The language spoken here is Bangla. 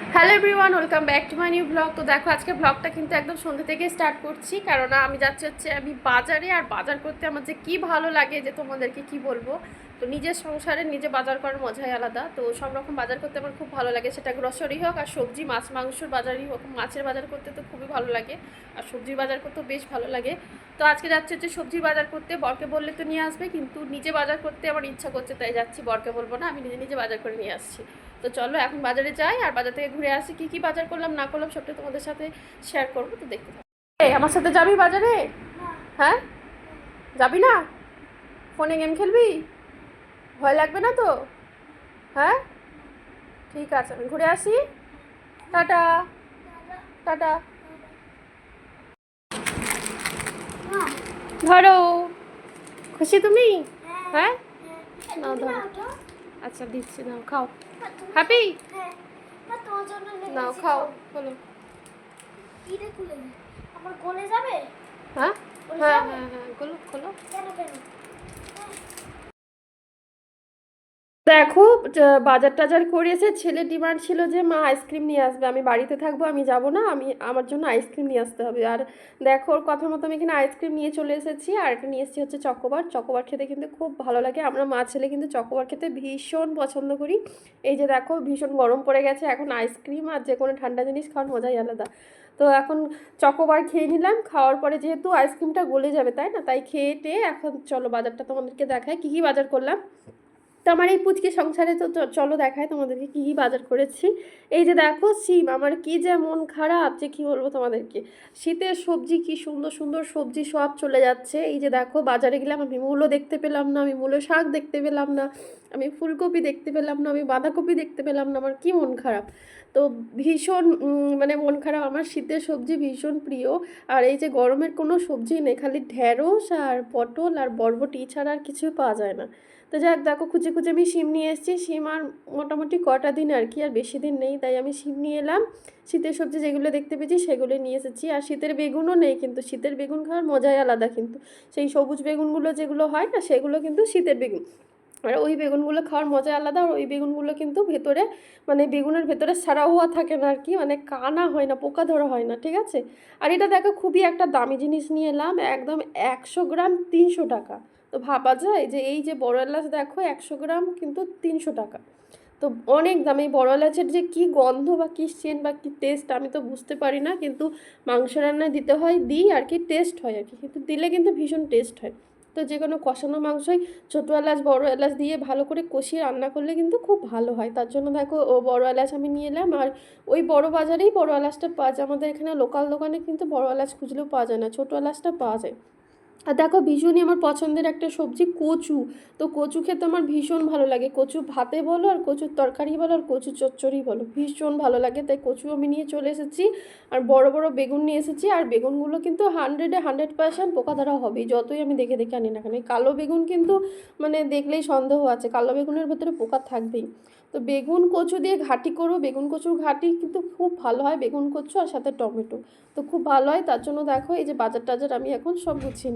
Hello everyone, welcome back to my new blog. তো দেখো আজকে ব্লগটা কিন্তু একদম সন্ধ্যা থেকে স্টার্ট করছি, কারণ আমি যাচ্ছি আমি বাজারে। আর বাজার করতে আমার যে কী ভালো লাগে যে তোমাদেরকে কি বলবো। তো নিজের সংসারে নিজে বাজার করার মজাই আলাদা। তো সব রকম বাজার করতে আমার খুব ভালো লাগে, সেটা গ্রসারি হোক আর সবজি মাছ মাংসর বাজারই হোক। মাছের বাজার করতে তো খুবই ভালো লাগে, আর সবজির বাজার করতেও বেশ ভালো লাগে। তো আজকে যাচ্ছি সবজির বাজার করতে। বরকে বললে তো নিয়ে আসবে, কিন্তু নিজে বাজার করতে আমার ইচ্ছা করছে, তাই যাচ্ছি। বরকে বলবো না, আমি নিজে নিজে বাজার করে নিয়ে আসছি। তো চলো এখন বাজারে যাই, আর বাজার থেকে ঘুরে আসি। কী কী বাজার করলাম না করলাম সবটা তোমাদের সাথে শেয়ার করবো, তো দেখতে থাকো। আমার সাথে যাবি বাজারে? হ্যাঁ, যাবি না? ফোনে গেম খেলবি? ভয় লাগবে না তো? হ্যাঁ ঠিক আছে, আমি ঘুরে আসি। টাটা। টাটা। ধরো। খুশি তুমি? হ্যাঁ, নাও ধরো। আচ্ছা দিচ্ছি, নাও খাও। হ্যাপি? নাও খাও। বলো। আমার কোলে যাবে? হ্যাঁ হ্যাঁ হ্যাঁ হ্যাঁ, খোলো খোলো। কেন কেন? দেখো, বাজার টাজার করেছে। ছেলে ডিমান্ড ছিল যে মা আইসক্রিম নিয়ে আসবে, আমি বাড়িতে থাকবো, আমি যাব না, আমার জন্য আইসক্রিম নিয়ে আসতে হবে। আর দেখো ওর কথা মতো আমি এখানে আইসক্রিম নিয়ে চলে এসেছি। আর এটা নিয়ে এসেছি চকোবার। চকোবার খেতে কিন্তু খুব ভালো লাগে। আমরা মা ছেলে কিন্তু চকোবার খেতে ভীষণ পছন্দ করি। এই যে দেখো, ভীষণ গরম পড়ে গেছে, এখন আইসক্রিম আর যে কোনো ঠান্ডা জিনিস খাওয়ার মজাই আলাদা। তো এখন চকোবার খেয়ে নিলাম। খাওয়ার পরে যেহেতু আইসক্রিমটা গলে যাবে, তাই না, তাই খেয়ে টেয়ে এখন চলো বাজারটা তোমাদেরকে দেখায় কী কী বাজার করলাম। তো আমার এই পুচকে সংসারে তো চলো দেখায় তোমাদেরকে কী কী বাজার করেছি। এই যে দেখো সিম, আমার কি যে মন খারাপ যে কী বলবো তোমাদেরকে। শীতের সবজি কি সুন্দর সুন্দর সবজি সব চলে যাচ্ছে। এই যে দেখো বাজারে গেলাম, আমি মূলো দেখতে পেলাম না, আমি মূলো শাক দেখতে পেলাম না, আমি ফুলকপি দেখতে পেলাম না, আমি বাঁধাকপি দেখতে পেলাম না। আমার কি মন খারাপ। তো ভীষণ মানে মন খারাপ। আমার শীতের সবজি ভীষণ প্রিয়। আর এই যে গরমের কোনো সবজি নেই, খালি ঢ্যাঁড়স আর পটল আর বরবটি ছাড়া আর কিছুই পাওয়া যায় না। তো যাক, দেখো খুঁজে খুঁজে আমি শিম নিয়ে এসেছি। শিম আর মোটামুটি কটা দিন আর কি, আর বেশি দিন নেই, তাই আমি শিম নিয়ে এলাম। শীতের সবজি যেগুলো দেখতে পেয়েছি সেগুলো নিয়ে এসেছি। আর শীতের বেগুনও নেই, কিন্তু শীতের বেগুন খাওয়ার মজাই আলাদা। কিন্তু সেই সবুজ বেগুনগুলো যেগুলো হয় না, সেগুলো কিন্তু শীতের বেগুন। আর ওই বেগুনগুলো খাওয়ার মজা আলাদা। আর ওই বেগুনগুলো কিন্তু ভেতরে মানে বেগুনের ভেতরে সারা হওয়া থাকে না আর কি, মানে কানা হয় না, পোকা ধরা হয় না, ঠিক আছে। আর এটা দেখো খুবই একটা দামি জিনিস নিয়ে এলাম, একদম 100 গ্রাম 300 টাকা। তো ভাবা যায় যে এই যে বড় এলাচ দেখো 100 গ্রাম কিন্তু 300 টাকা। তো অনেক দাম। এই বড় এলাচের যে কী গন্ধ বা কী সেন্ট বা কী টেস্ট আমি তো বুঝতে পারি না, কিন্তু মাংস রান্নায় দিতে হয়, দিই আর কি, টেস্ট হয় আর কি, কিন্তু দিলে কিন্তু ভীষণ টেস্ট হয়। তো যে কোনো কষানো মাংসই ছোটো এলাচ বড় এলাচ দিয়ে ভালো করে কষিয়ে রান্না করলে কিন্তু খুব ভালো হয়। তার জন্য দেখো ও বড় এলাচ আমি নিয়ে এলাম। আর ওই বড় বাজারেই বড় এলাচটা পাওয়া যায়, আমাদের এখানে লোকাল দোকানে কিন্তু বড় এলাচ খুঁজলেও পাওয়া যায় না, ছোটো এলাচটা পাওয়া যায়। আর দেখো ভীষণই আমার পছন্দের একটা সবজি কচু। তো কচু খেতে আমার ভীষণ ভালো লাগে। কচু ভাতে বলো আর কচুর তরকারি বলো আর কচু চচ্চড়ি বলো, ভীষণ ভালো লাগে। তাই কচু আমি নিয়ে চলে এসেছি। আর বড় বড় বেগুন নিয়ে এসেছি। আর বেগুনগুলো কিন্তু 100% পোকা ধরা হবেই, যতই আমি দেখে দেখে আনি না কেন। এই কালো বেগুন কিন্তু মানে দেখলেই সন্দেহ আছে, কালো বেগুনের ভেতরে পোকা থাকবেই। তো বেগুন কচু দিয়ে ঘাঁটি করো, বেগুন কচুর ঘাঁটি কিন্তু খুব ভালো হয়, বেগুন কচু আর সাথে টমেটো। তো খুব ভালো হয়। তার জন্য দেখো এই যে বাজার টাজার আমি এখন সব গুছিয়ে